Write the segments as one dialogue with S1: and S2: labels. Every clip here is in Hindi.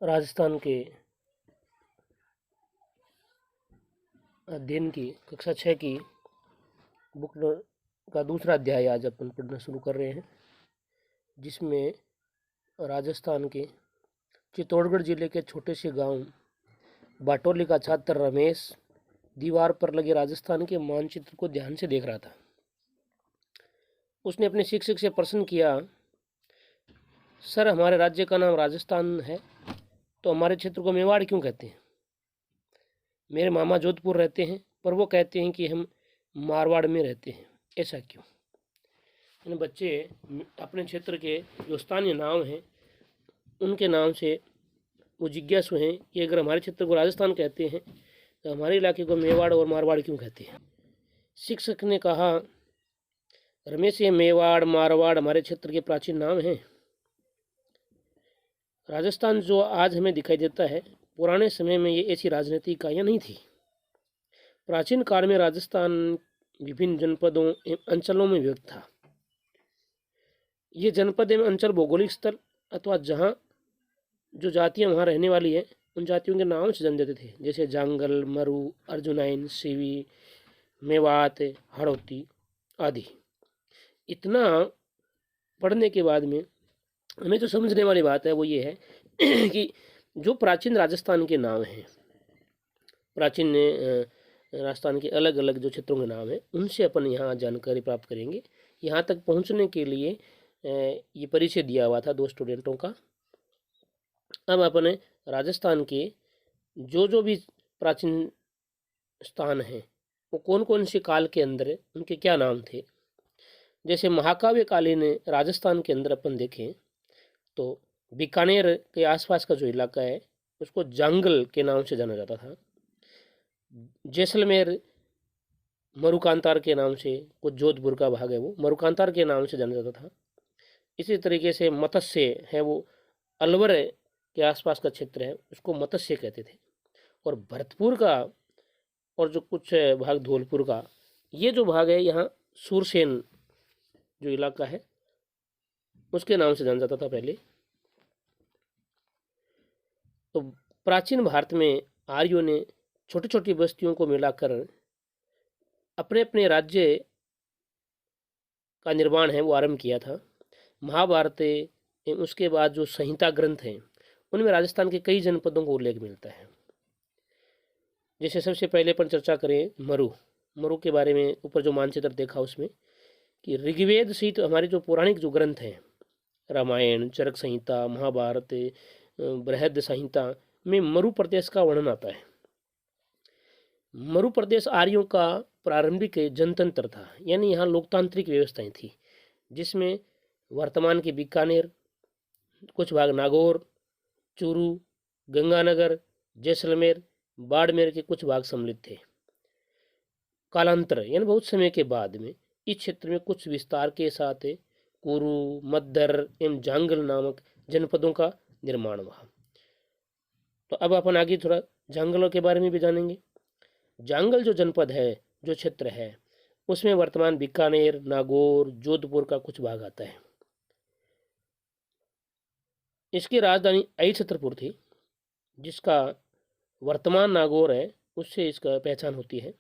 S1: राजस्थान के अध्ययन की कक्षा 6 की बुक का दूसरा अध्याय आज अपन पढ़ना शुरू कर रहे हैं, जिसमें राजस्थान के चित्तौड़गढ़ जिले के छोटे से गांव बाटोली का छात्र रमेश दीवार पर लगे राजस्थान के मानचित्र को ध्यान से देख रहा था। उसने अपने शिक्षक से प्रश्न किया, सर, हमारे राज्य का नाम राजस्थान है, तो हमारे क्षेत्र को मेवाड़ क्यों कहते हैं? मेरे मामा जोधपुर रहते हैं, पर वो कहते हैं कि हम मारवाड़ में रहते हैं, ऐसा क्यों? इन बच्चे अपने क्षेत्र के जो स्थानीय नाम हैं उनके नाम से वो जिज्ञासु हैं कि अगर हमारे क्षेत्र को राजस्थान कहते हैं तो हमारे इलाके को मेवाड़ और मारवाड़ क्यों कहते हैं? शिक्षक ने कहा, रमेश, ये मेवाड़ मारवाड़ हमारे क्षेत्र के प्राचीन नाम हैं। राजस्थान जो आज हमें दिखाई देता है, पुराने समय में ये ऐसी राजनीतिक इकाइयाँ नहीं थी। प्राचीन काल में राजस्थान विभिन्न जनपदों एवं अंचलों में विभक्त था। ये जनपद एवं अंचल भौगोलिक स्थल अथवा जहाँ जो जातियाँ वहाँ रहने वाली हैं उन जातियों के नाम से जाने जाते थे, जैसे जांगल, मरु, अर्जुनाइन, सीवी, मेवात, हड़ौती आदि। इतना पढ़ने के बाद में हमें जो समझने वाली बात है वो ये है कि जो प्राचीन राजस्थान के नाम हैं, प्राचीन राजस्थान के अलग अलग जो क्षेत्रों के नाम हैं, उनसे अपन यहाँ जानकारी प्राप्त करेंगे। यहाँ तक पहुँचने के लिए ये परिचय दिया हुआ था 2 स्टूडेंटों का। अब अपने राजस्थान के जो भी प्राचीन स्थान हैं वो कौन कौन से काल के अंदर उनके क्या नाम थे। जैसे महाकाव्यकालीन राजस्थान के अंदर अपन देखें तो बीकानेर के आसपास का जो इलाका है उसको जांगल के नाम से जाना जाता था। जैसलमेर मरुकांतार के नाम से, कुछ जोधपुर का भाग है वो मरुकांतार के नाम से जाना जाता था। इसी तरीके से मत्स्य है, वो अलवर के आसपास का क्षेत्र है, उसको मत्स्य कहते थे। और भरतपुर का और जो कुछ भाग धौलपुर का, ये जो भाग है यहाँ सूरसेन जो इलाका है उसके नाम से जाना जाता था पहले। तो प्राचीन भारत में आर्यों ने छोटी छोटी बस्तियों को मिलाकर अपने अपने राज्य का निर्माण है वो आरंभ किया था। महाभारत एवं उसके बाद जो संहिता ग्रंथ हैं उनमें राजस्थान के कई जनपदों को उल्लेख मिलता है। जैसे सबसे पहले पर चर्चा करें मरु के बारे में, ऊपर जो मानचित्र देखा उसमें कि ऋग्वेद सहित हमारे जो पौराणिक जो ग्रंथ हैं, रामायण, चरक संहिता, महाभारत, बृहद संहिता में मरु प्रदेश का वर्णन आता है। मरु प्रदेश आर्यों का प्रारंभिक जनतंत्र था, यानी यहाँ लोकतांत्रिक व्यवस्थाएं थी, जिसमें वर्तमान के बीकानेर, कुछ भाग नागौर, चूरू, गंगानगर, जैसलमेर, बाड़मेर के कुछ भाग सम्मिलित थे। कालांतर यानी बहुत समय के बाद में इस क्षेत्र में कुछ विस्तार के साथ कुरु, मद्दर एवं जांगल नामक जनपदों का निर्माण हुआ। तो अब अपन आगे थोड़ा जांगलों के बारे में भी जानेंगे। जांगल जो जनपद है, जो क्षेत्र है, उसमें वर्तमान बीकानेर, नागौर, जोधपुर का कुछ भाग आता है। इसकी राजधानी आई छतरपुर थी, जिसका वर्तमान नागौर है उससे इसका पहचान होती है।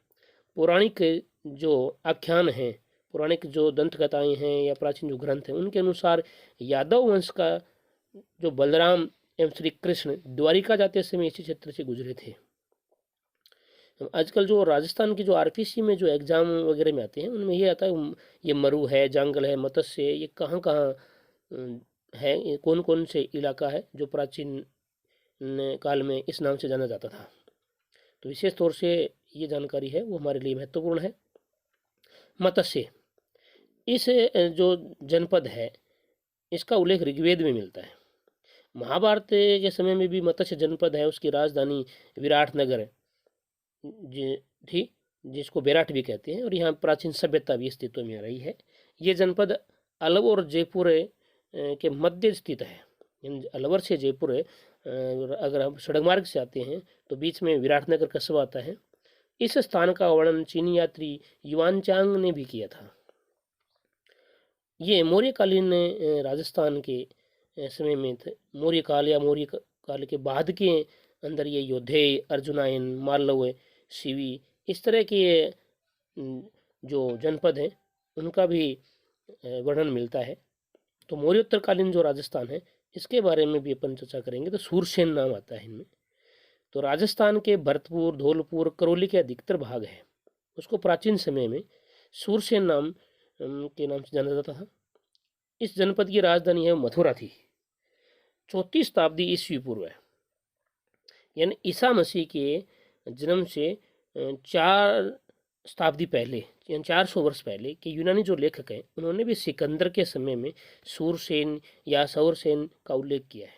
S1: पौराणिक जो आख्यान हैं, पौराणिक जो दंत कथाएँ हैं या प्राचीन जो ग्रंथ हैं, उनके अनुसार यादव वंश का जो बलराम एवं श्री कृष्ण द्वारिका जाते समय इसी क्षेत्र से गुजरे थे। आजकल जो राजस्थान की जो आरपीसी में जो एग्ज़ाम वगैरह में आते हैं उनमें ये आता है, ये मरु है, जांगल है, मत्स्य, ये कहाँ कहाँ है, ये कौन कौन से इलाका है जो प्राचीन काल में इस नाम से जाना जाता था। तो विशेष तौर से ये जानकारी है वो हमारे लिए महत्वपूर्ण है। मत्स्य, इस जो जनपद है इसका उल्लेख ऋग्वेद में मिलता है। महाभारत के समय में भी मत्स्य जनपद है, उसकी राजधानी विराटनगर थी, जिसको बेराट भी कहते हैं, और यहाँ प्राचीन सभ्यता भी अस्तित्व में रही है। ये जनपद अलवर और जयपुर के मध्य स्थित है। अलवर से जयपुर अगर हम सड़क मार्ग से आते हैं तो बीच में विराटनगर कस्बा आता है। इस स्थान का वर्णन चीनी यात्री युआनचांग ने भी किया था। ये मौर्यकालीन राजस्थान के समय में थे। मौर्य काल या मौर्य काल के बाद के अंदर ये योधेय, अर्जुनायन, मालव, शिवी, इस तरह के जो जनपद हैं उनका भी वर्णन मिलता है। तो मौर्योत्तरकालीन जो राजस्थान है इसके बारे में भी अपन चर्चा करेंगे। तो सूरसेन नाम आता है इनमें। तो राजस्थान के भरतपुर, धौलपुर, करौली के अधिकतर भाग है उसको प्राचीन समय में सूरसेन नाम के नाम से जाना जाता था। इस जनपद की राजधानी है मथुरा थी। 34 शताब्दी ईस्वी पूर्व है, यानी ईसा मसीह के जन्म से 4 शताब्दी पहले, यानी 400 वर्ष पहले के यूनानी जो लेखक हैं उन्होंने भी सिकंदर के समय में सूरसेन या सौरसेन का उल्लेख किया है।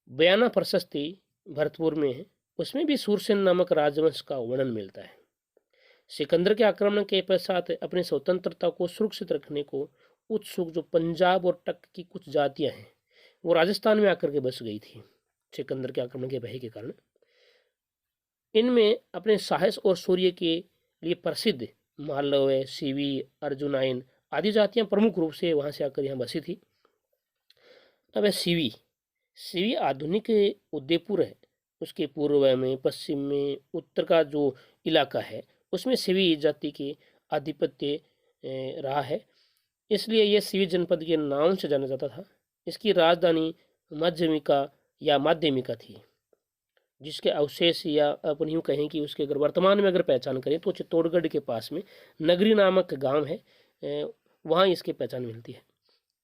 S1: बयाना प्रशस्ति भरतपुर में है, उसमें भी सूरसेन नामक राजवंश का वर्णन मिलता है। सिकंदर के आक्रमण के पश्चात अपनी स्वतंत्रता को सुरक्षित रखने को उत्सुक जो पंजाब और टक की कुछ जातियां हैं वो राजस्थान में आकर के बस गई थी सिकंदर के आक्रमण के भय के कारण। इनमें अपने साहस और शौर्य के लिए प्रसिद्ध मालव, शिवी, अर्जुनायन आदि जातियां प्रमुख रूप से वहां से आकर यहाँ बसी थी। अब है शिवी आधुनिक उदयपुर है, उसके पूर्व में, पश्चिम में, उत्तर का जो इलाका है उसमें शिवी जाति के आधिपत्य रहा है, इसलिए यह शिवी जनपद के नाम से जाना जाता था। इसकी राजधानी माध्यमिका थी, जिसके अवशेष या अपन यूँ कहें कि उसके अगर वर्तमान में अगर पहचान करें तो चित्तौड़गढ़ के पास में नगरी नामक गांव है, वहाँ इसकी पहचान मिलती है।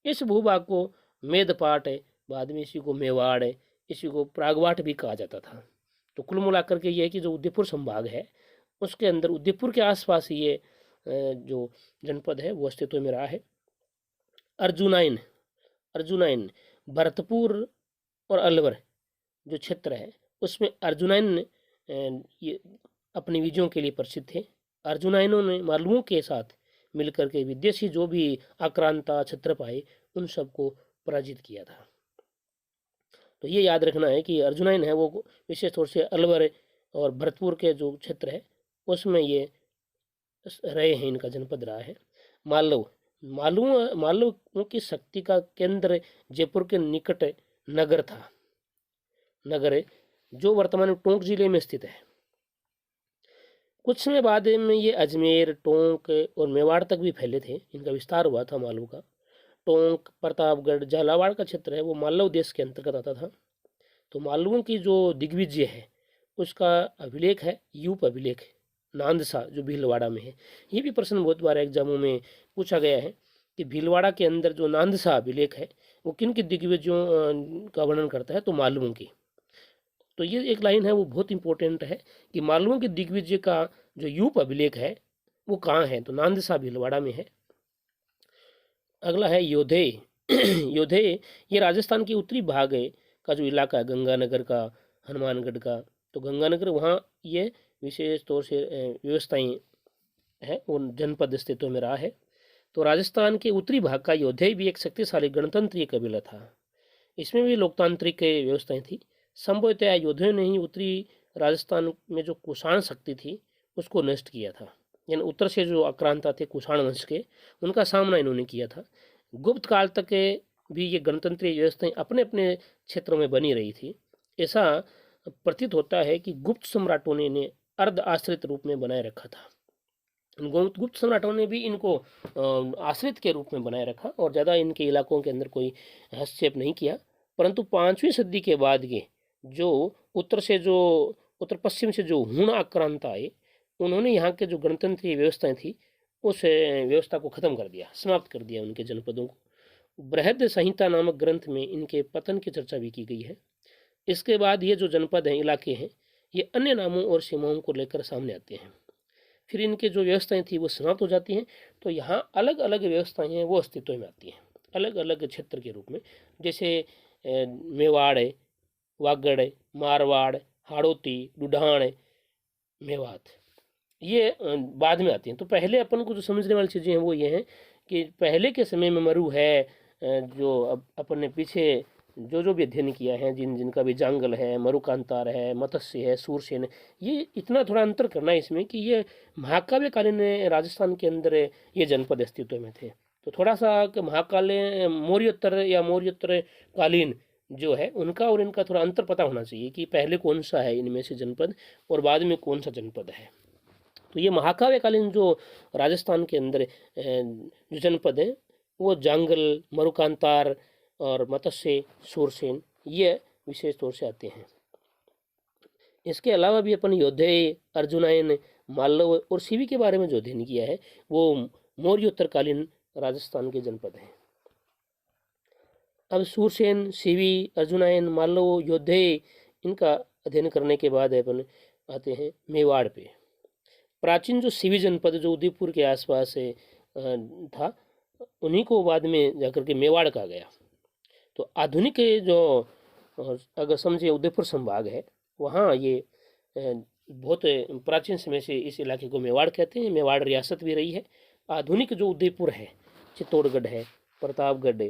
S1: इस भूभाग को मेदपाट है, बाद में इसी को मेवाड़ है, इसी को प्रागवाट भी कहा जाता था। तो कुल मिलाकर के ये है कि जो उदयपुर संभाग है उसके अंदर उदयपुर के आसपास ये जो जनपद है वो अस्तित्व में रहा है। अर्जुनायन भरतपुर और अलवर जो क्षेत्र है उसमें अर्जुनायन ये अपनी विजयों के लिए प्रसिद्ध थे। अर्जुनायनों ने मालवों के साथ मिलकर के विदेशी जो भी आक्रांता क्षत्रप आए उन सबको पराजित किया था। तो ये याद रखना है कि अर्जुनायन है वो विशेष तौर से अलवर और भरतपुर के जो क्षेत्र है उसमें ये रहे हैं, इनका जनपद रहा है। मालवों की शक्ति का केंद्र जयपुर के निकट नगर था, नगर जो वर्तमान में टोंक जिले में स्थित है। कुछ समय बाद में ये अजमेर, टोंक और मेवाड़ तक भी फैले थे, इनका विस्तार हुआ था मालवों का। टोंक, प्रतापगढ़, झालावाड़ का क्षेत्र है वो मालव देश के अंतर्गत आता था। तो मालवों की जो दिग्विजय है उसका अभिलेख है यूप अभिलेख नांदसा जो भीलवाड़ा में है। ये भी प्रश्न बहुत बार एग्जामों में पूछा गया है कि भीलवाड़ा के अंदर जो नांदसा अभिलेख है वो किन के दिग्विजयों का वर्णन करता है, तो मालवों की। तो ये एक लाइन है वो बहुत इंपॉर्टेंट है कि मालवों के दिग्विजय का जो यूप अभिलेख है वो कहाँ है, तो नांदसा भीलवाड़ा में है। अगला है योधेय। योधेय ये राजस्थान की उत्तरी भाग है का जो इलाका है गंगानगर का, हनुमानगढ़ का। तो गंगानगर वहाँ ये विशेष तौर से व्यवस्थाएं है वो जनपद अस्तित्व में रहा है। तो राजस्थान के उत्तरी भाग का योधेय भी एक शक्तिशाली गणतंत्रीय कबीला था। इसमें भी लोकतांत्रिक व्यवस्थाएं थी। संभवतः योधेयों ने ही उत्तरी राजस्थान में जो कुषाण शक्ति थी उसको नष्ट किया था, यानी उत्तर से जो आक्रांता थे कुषाण वंश के उनका सामना इन्होंने किया था। गुप्त काल तक भी ये गणतंत्रीय व्यवस्थाएं अपने अपने क्षेत्रों में बनी रही थी। ऐसा प्रतीत होता है कि गुप्त सम्राटों ने इन्हें अर्ध आश्रित रूप में बनाए रखा था। गुप्त सम्राटों ने भी इनको आश्रित के रूप में बनाए रखा और ज़्यादा इनके इलाकों के अंदर कोई हस्तक्षेप नहीं किया। परंतु 5वीं सदी के बाद के जो उत्तर पश्चिम से जो हूण आक्रांता आए उन्होंने यहाँ के जो गणतंत्रीय व्यवस्थाएं थी उस व्यवस्था को ख़त्म कर दिया, समाप्त कर दिया उनके जनपदों को। बृहद संहिता नामक ग्रंथ में इनके पतन की चर्चा भी की गई है। इसके बाद ये जो जनपद हैं, इलाके हैं, ये अन्य नामों और सीमाओं को लेकर सामने आते हैं। फिर इनके जो व्यवस्थाएं थी वो समाप्त हो जाती हैं। तो यहाँ अलग अलग व्यवस्थाएं हैं वो अस्तित्व में आती हैं अलग अलग क्षेत्र के रूप में, जैसे मेवाड़ है, वागड़ है, मारवाड़, हाड़ौती, डुढाण, मेवात, ये बाद में आती हैं। तो पहले अपन को जो समझने वाली चीज़ें हैं वो ये हैं कि पहले के समय में मरु है, जो अपन ने पीछे जो भी अध्ययन किया है, जिनका भी जांगल है, मरुकांतार है, मत्स्य है, सूरसेन है, ये इतना थोड़ा अंतर करना है इसमें कि ये महाकाव्यकालीन राजस्थान के अंदर ये जनपद अस्तित्व में थे। तो थोड़ा सा महाकालीन मौर्योत्तर या मौर्योत्तर कालीन जो है उनका और इनका थोड़ा अंतर पता होना चाहिए कि पहले कौन सा है इनमें से जनपद और बाद में कौन सा जनपद है। तो ये महाकाव्यकालीन जो राजस्थान के अंदर जो जनपद हैं वो जांगल, मरुकांतार और मत्स्य, सूरसेन, ये विशेष तौर से आते हैं। इसके अलावा भी अपन योद्धेय, अर्जुनयन, मालव और सीवी के बारे में जो अध्ययन किया है वो मौर्योत्तरकालीन राजस्थान के जनपद हैं। अब सूरसेन, सीवी, अर्जुनयन, मालव, योद्धेय, इनका अध्ययन करने के बाद अपन आते हैं मेवाड़ पे। प्राचीन जो सीवी जनपद जो उदयपुर के आसपास था, उन्हीं को बाद में जाकर के मेवाड़ कहा गया। तो आधुनिक जो अगर समझे उदयपुर संभाग है, वहाँ ये बहुत प्राचीन समय से इस इलाके को मेवाड़ कहते हैं। मेवाड़ रियासत भी रही है। आधुनिक जो उदयपुर है, चित्तौड़गढ़ है, प्रतापगढ़ है,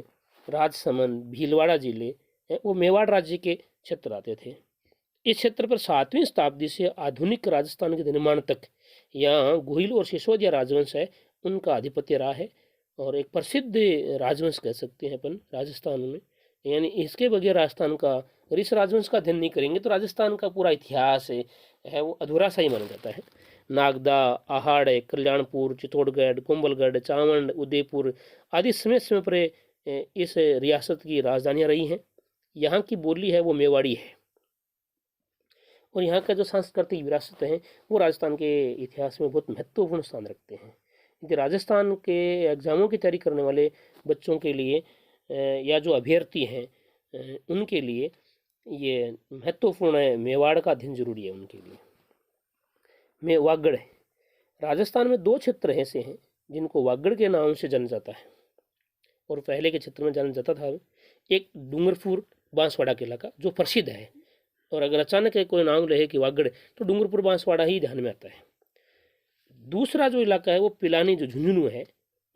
S1: राजसमंद, भीलवाड़ा जिले हैं, वो मेवाड़ राज्य के क्षेत्र आते थे। इस क्षेत्र पर 7वीं शताब्दी से आधुनिक राजस्थान के निर्माण तक यहाँ गुहिल और सिसोदिया राजवंश है, उनका आधिपत्य रहा है। और एक प्रसिद्ध राजवंश कह सकते हैं अपन राजस्थान में। यानी इसके बगैर राजस्थान का, अगर इस राजवंश का अध्ययन नहीं करेंगे तो राजस्थान का पूरा इतिहास है वो अधूरा सा ही माना जाता है। नागदा, आहाड़, कल्याणपुर, चित्तौड़गढ़, कुंभलगढ़, चावंड, उदयपुर आदि समय समय पर इस रियासत की राजधानियाँ रही हैं। यहाँ की बोली है वो मेवाड़ी है। और यहाँ का जो सांस्कृतिक विरासत है वो राजस्थान के इतिहास में बहुत महत्वपूर्ण स्थान रखते हैं। यदि राजस्थान के एग्ज़ामों की तैयारी करने वाले बच्चों के लिए या जो अभ्यर्थी हैं उनके लिए ये महत्वपूर्ण है, मेवाड़ का अध्ययन जरूरी है उनके लिए। वागड़ है। राजस्थान में 2 क्षेत्र ऐसे हैं जिनको वागड़ के नाम से जाना जाता है और पहले के क्षेत्र में जाना जाता था। एक डूंगरपुर बांसवाड़ा के इलाका जो प्रसिद्ध है, और अगर अचानक कोई नाम रहे कि वागड़ तो डूंगरपुर बांसवाड़ा ही ध्यान में आता है। दूसरा जो इलाका है वो पिलानी जो झुंझुनू है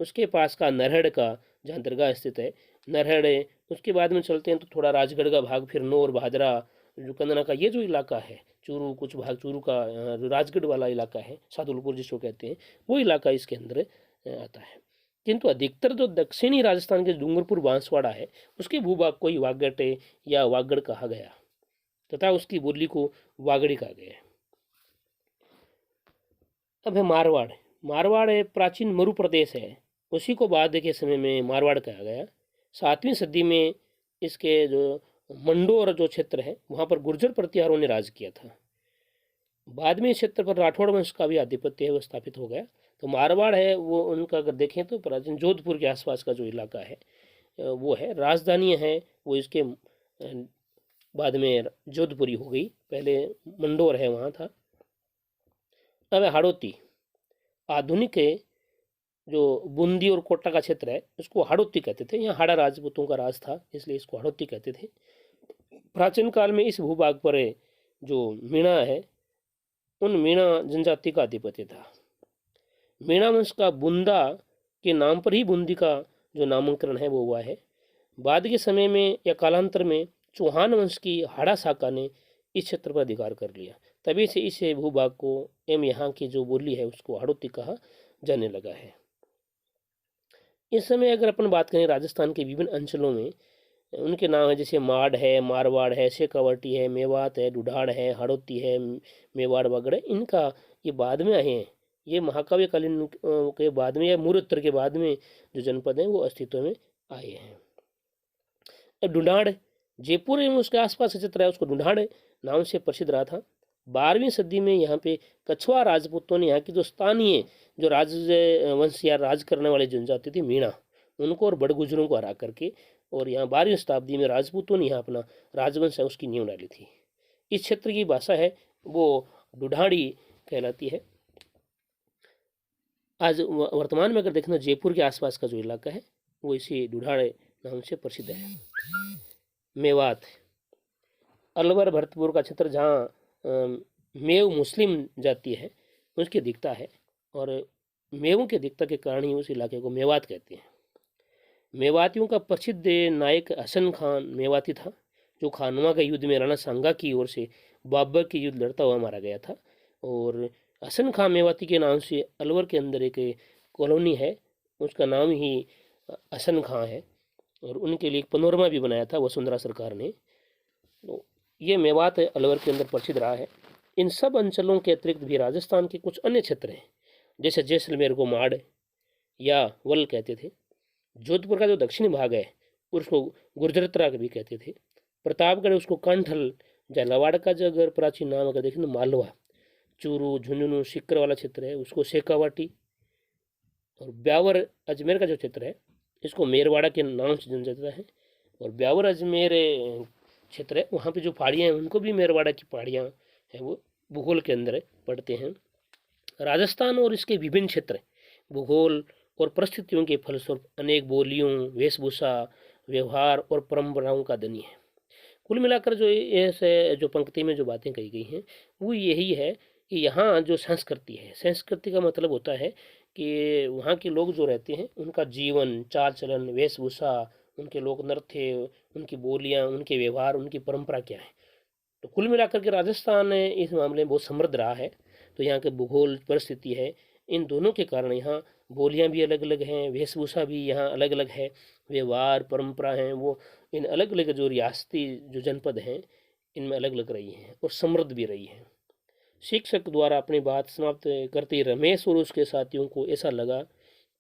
S1: उसके पास का नरहड़ का, जहाँ दरगाह स्थित है नरहड़ है। उसके बाद में चलते हैं तो थोड़ा राजगढ़ का भाग, फिर नौर, भादरा, जो कंदना का ये जो इलाका है, चूरू, कुछ भाग चूरू का, जो राजगढ़ वाला इलाका है, सादुलपुर जिसको कहते हैं, वो इलाका इसके अंदर आता है। किंतु अधिकतर जो दक्षिणी राजस्थान के डूंगरपुर बांसवाड़ा है उसके भूभाग को ही वागड़ या वागड़ कहा गया तथा उसकी बोली को वागड़ी कहा गया है। अब है मारवाड़। मारवाड़ एक प्राचीन मरु प्रदेश है, उसी को बाद के समय में मारवाड़ कहा गया। 7वीं सदी में इसके जो मंडोर जो क्षेत्र है वहाँ पर गुर्जर प्रतिहारों ने राज किया था। बाद में इस क्षेत्र पर राठौड़ वंश का भी आधिपत्य है वो स्थापित हो गया। तो मारवाड़ है वो उनका अगर देखें तो प्राचीन जोधपुर के आसपास का जो इलाका है वो है। राजधानी है वो इसके बाद में जोधपुरी हो गई, पहले मंडोर है वहाँ था। अब हाड़ौती। आधुनिक जो बूंदी और कोटा का क्षेत्र है उसको हाड़ौती कहते थे। यहाँ हाड़ा राजपूतों का राज था इसलिए इसको हाड़ौती कहते थे। प्राचीन काल में इस भूभाग पर जो मीणा है उन मीणा जनजाति का आधिपत्य था। मीणा वंश का बुंदा के नाम पर ही बूंदी का जो नामकरण है वो हुआ है। बाद के समय में या कालांतर में चौहान वंश की हाड़ा शाखा ने इस क्षेत्र पर अधिकार कर लिया, तभी से इस भूभाग को एवं यहाँ की जो बोली है उसको हाड़ौती कहा जाने लगा है। इस समय अगर अपन बात करें राजस्थान के विभिन्न अंचलों में उनके नाम है, जैसे माड़ है, मारवाड़ है, शेखावाटी है, मेवात है, ढूढ़ाड़ है, हाड़ौती है, मेवाड़ वगैरह, इनका ये बाद में आए हैं। ये महाकाव्यकालीन के बाद में या मूर्योत्तर के बाद में जो जनपद हैं वो अस्तित्व में आए हैं। अब ढूढ़ाड़ जयपुर एवं उसके आसपास क्षेत्र है उसको ढूढ़ाड़ नाम से प्रसिद्ध रहा था। 12वीं सदी में यहाँ पे कछवा राजपूतों ने यहाँ की जो स्थानीय जो राजवंश या राज करने वाले जनजाति थी मीणा, उनको और बड़गुजरों को हरा करके और यहाँ 12वीं शताब्दी में राजपूतों ने यहाँ अपना राजवंश है उसकी नींव डाली थी। इस क्षेत्र की भाषा है वो ढूढ़ाड़ी कहलाती है। आज वर्तमान में अगर देखना जयपुर के आसपास का जो इलाका है वो इसी ढूढ़ाड़ नाम से प्रसिद्ध है। मेवात, अलवर भरतपुर का क्षेत्र जहाँ मेव मुस्लिम जाति है उसकी अधिकता है और मेवों की अधिकता के कारण ही उस इलाके को मेवात कहते हैं। मेवातियों का प्रसिद्ध नायक हसन खान मेवाती था जो खानवा के युद्ध में राणा सांगा की ओर से बाबर की युद्ध लड़ता हुआ मारा गया था। और हसन खान मेवाती के नाम से अलवर के अंदर एक कॉलोनी है उसका नाम ही हसन खां है। और उनके लिए एक पनोरमा भी बनाया था वसुंधरा सरकार ने। तो ये मेवात अलवर के अंदर प्रसिद्ध रहा है। इन सब अंचलों के अतिरिक्त भी राजस्थान के कुछ अन्य क्षेत्र हैं, जैसे जैसलमेर को माड़ या वल कहते थे। जोधपुर का जो दक्षिणी भाग है उसको गुर्जरत्रा भी कहते थे। प्रतापगढ़ उसको कंठल, झालावाड़ का जो अगर प्राचीन नाम अगर देखें तो मालवा, चूरू, झुंझुनू, सीकर वाला क्षेत्र है उसको शेखावाटी, और ब्यावर अजमेर का जो क्षेत्र है इसको मेरवाड़ा के नाम से जाना जाता है। और ब्यावर अजमेर क्षेत्र है वहाँ पे जो पहाड़ियाँ हैं उनको भी मेरवाड़ा की पहाड़ियाँ हैं, वो भूगोल के अंदर पड़ते हैं। राजस्थान और इसके विभिन्न क्षेत्र भूगोल और परिस्थितियों के फलस्वरूप अनेक बोलियों, वेशभूषा, व्यवहार और परंपराओं का धनी है। कुल मिलाकर जो ऐसे जो पंक्ति में जो बातें कही गई हैं वो यही है कि यहाँ जो संस्कृति है, संस्कृति का मतलब होता है कि वहाँ के लोग जो रहते हैं उनका जीवन, चाल चलन, वेशभूषा, उनके लोक नृत्य, उनकी बोलियाँ, उनके व्यवहार, उनकी परंपरा क्या है। तो कुल मिलाकर के राजस्थान इस मामले में बहुत समृद्ध रहा है। तो यहाँ के भूगोल परिस्थिति है, इन दोनों के कारण यहाँ बोलियाँ भी अलग अलग हैं, वेशभूषा भी यहाँ अलग अलग है, व्यवहार परंपरा हैं वो इन अलग अलग जो रियासती जो जनपद हैं इनमें अलग अलग रही हैं और समृद्ध भी रही हैं। शिक्षक द्वारा अपनी बात समाप्त करते रमेश और उसके साथियों को ऐसा लगा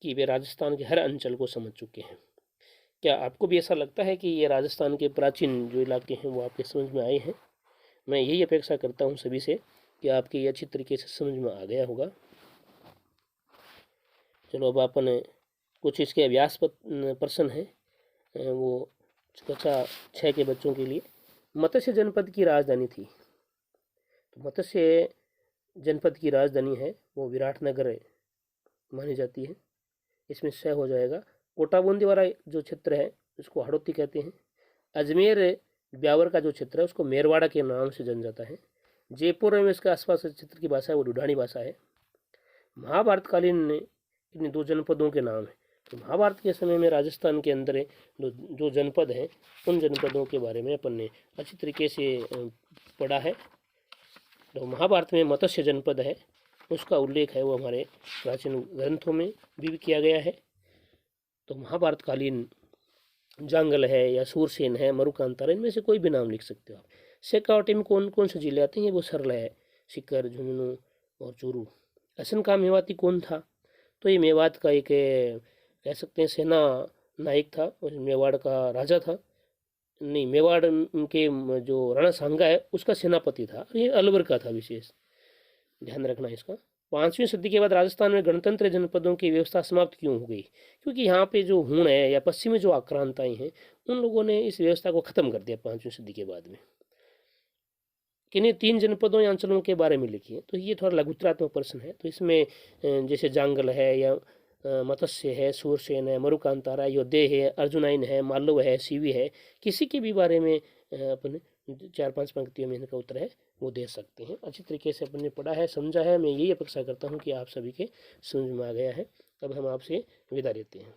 S1: कि वे राजस्थान के हर अंचल को समझ चुके हैं। क्या आपको भी ऐसा लगता है कि ये राजस्थान के प्राचीन जो इलाके हैं वो आपके समझ में आए हैं? मैं यही अपेक्षा करता हूँ सभी से कि आपके ये अच्छी तरीके से समझ में आ गया होगा। चलो अब अपन कुछ इसके अभ्यास प्रश्न हैं वो कक्षा 6 के बच्चों के लिए। मत्स्य जनपद की राजधानी थी, तो मत्स्य जनपद की राजधानी है वो विराटनगर मानी जाती है। इसमें स हो जाएगा। कोटा बूंदी वाला जो क्षेत्र है उसको हड़ौती कहते हैं। अजमेर ब्यावर का जो क्षेत्र है उसको मेरवाड़ा के नाम से जाना जाता है। जयपुर में इसके आसपास क्षेत्र की भाषा है वो ढूढ़ानी भाषा है। महाभारत कालीन इन दो जनपदों के नाम है। तो महाभारत के समय में राजस्थान के अंदर जो जनपद हैं उन जनपदों के बारे में अपन ने अच्छी तरीके से पढ़ा है। तो महाभारत में मत्स्य जनपद है उसका उल्लेख है वो हमारे प्राचीन ग्रंथों में भी किया गया है। तो महाभारत कालीन जांगल है या सूरसेन है, मरुकांतार, इनमें से कोई भी नाम लिख सकते हो आप। शेखावाटी में कौन कौन से जिले आते हैं वो सरल है, सीकर, झुंझुनू और चूरू। असन का मेवाती कौन था? तो ये मेवात का एक कह सकते हैं सेना नायक था और मेवाड़ का राजा था। नहीं, मेवाड़ के जो राणा सांगा है उसका सेनापति था। ये अलवर का था, विशेष ध्यान रखना इसका। 5वीं सदी के बाद राजस्थान में गणतंत्र जनपदों की व्यवस्था समाप्त क्यों हो गई? क्योंकि यहाँ पे जो हूण है या पश्चिमी जो आक्रांताएं हैं उन लोगों ने इस व्यवस्था को ख़त्म कर दिया 5वीं सदी के बाद में। किन्हीं 3 जनपदों या अंचलों के बारे में लिखिए। तो ये थोड़ा लघुत्रात्मक प्रश्न है। तो इसमें जैसे जांगल है या मत्स्य है, सूरसेन है, मरुकांतारा, योद्धे है, अर्जुनाइन है, मालव है, सीवी है, किसी के भी बारे में अपन 4-5 पंक्तियों में इनका उत्तर है वो दे सकते हैं। अच्छी तरीके से अपन ने पढ़ा है, समझा है। मैं यही अपेक्षा करता हूँ कि आप सभी के समझ में आ गया है। अब हम आपसे विदा लेते हैं।